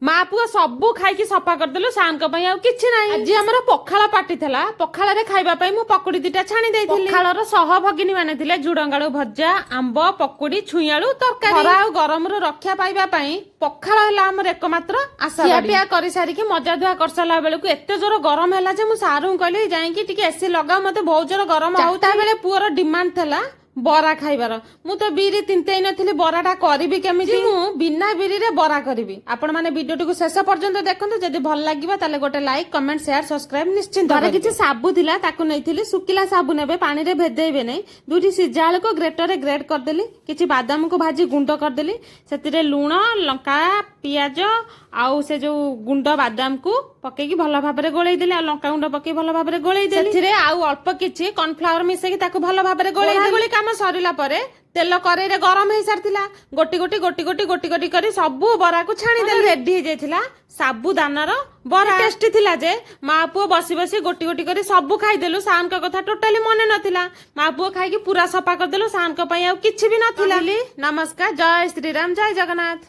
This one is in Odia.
ମା ପୁଅ ସବୁ ଖାଇକି ସଫା କରିଦେଲୁ ସାନଙ୍କ ପାଇଁ ଆଉ କିଛି ନାହିଁ। ଆଜି ଆମର ପଖାଳ ପାଟି ଥିଲା, ପଖାଳରେ ଖାଇବା ପାଇଁ ମୁଁ ପକୁଡି ଦିଟା ଛାଣି ଦେଇଥିଲି। ପଖାଳର ସହଭଗିନୀ ମାନେ ଥିଲେ ଝୁଡଙ୍ଗାଳୁ ଭଜା, ଆମ୍ବ, ପକୁଡି, ଛୁଇଁଆଳୁ ତରକାରୀ। ଖରା ଆଉ ଗରମରୁ ରକ୍ଷା ପାଇବା ପାଇଁ ପଖାଳ ହେଲା ଆମର ଏକମାତ୍ର ଆଶା। ଖିଆପିଆ କରିସାରିକି ମଜା ଧୁଆ କରିସାରିଲା ବେଳକୁ ଏତେ ଜୋର ଗରମ ହେଲା ଯେ ମୁଁ ସାରୁଙ୍କୁ କହିଲି ଯାଇକି ଟିକେ ଏସି ଲଗାଉ, ମତେ ବହୁତ ଜୋର ଗରମ ହଉଥିଲା। ବେଳେ ପୁଅର ଡିମାଣ୍ଡ ଥିଲା ବରା ଖାଇବାର। ମୁଁ ତ ବିରି ତିନ୍ତେଇ ନଥିଲି, ବରାଟା କରିବି କେମିତି? ମୁଁ ବିନା ବିରିରେ ବରା କରିବି। ଆପଣ ମାନେ ଭିଡିଓଟିକୁ ଶେଷ ପର୍ଯ୍ୟନ୍ତ ଦେଖନ୍ତୁ। ଯଦି ଭଲ ଲାଗିବ ତାହେଲେ ଗୋଟେ ଲାଇକ୍, କମେଣ୍ଟ, ସେୟାର, ସବସ୍କ୍ରାଇବ ନିଶ୍ଚିନ୍ତ। ଘରେ କିଛି ସାବୁ ଥିଲା ତାକୁ ନେଇଥିଲି। ଶୁଖିଲା ସାବୁ ନେବେ, ପାଣିରେ ଭେଦେଇବେ ନାହିଁ। ଦୁଇଟି ସିଝା ଆଳୁକୁ ଗ୍ରେଟରରେ ଗ୍ରେଟ୍ କରିଦେଲି। କିଛି ବାଦାମକୁ ଭାଜି ଗୁଣ୍ଡ କରିଦେଲି। ସେଥିରେ ଲୁଣ, ଲଙ୍କା, ପିଆଜ ଆଉ ସେ ଯୋଉ ଗୁଣ୍ଡ ବାଦାମକୁ ପକେଇକି ଭଲ ଭାବରେ ଗୋଳେଇ ଦେଲି। ଆଉ ଲଙ୍କା ଗୁଣ୍ଡ ପକେଇ ଭଲ ଭାବରେ ଗୋଳେଇ ଦେଲି। ସେଥିରେ ଆଉ ଅଳ୍ପ କିଛି କର୍ନଫ୍ଲାୱାର ମିଶେଇକି ତାକୁ ଭଲ ଭାବରେ ଗୋଳେଇ ଦେଲି। କାମ ସରିଲା ପରେ ତେଲ କରେଇରେ ଗରମ ହେଇସାରିଥିଲା। ଗୋଟି ଗୋଟି କରି ସବୁ ବରାକୁ ଛାଣିଦେଲି। ରେଡି ହେଇଯାଇଥିଲା ସାବୁଦାନାର ବରା। ଟେଷ୍ଟି ଥିଲା ଯେ ମା ପୁଅ ବସି ବସି ଗୋଟି ଗୋଟି କରି ସବୁ ଖାଇଦେଲୁ। ସାନଙ୍କ କଥା ଟୋଟାଲି ମନେ ନଥିଲା। ମା ପୁଅ ଖାଇକି ପୁରା ସଫା କରିଦେଲୁ। ସାନଙ୍କ ପାଇଁ ଆଉ କିଛି ବି ନଥିଲା। ନମସ୍କାର, ଜୟ ଶ୍ରୀରାମ, ଜୟ ଜଗନ୍ନାଥ।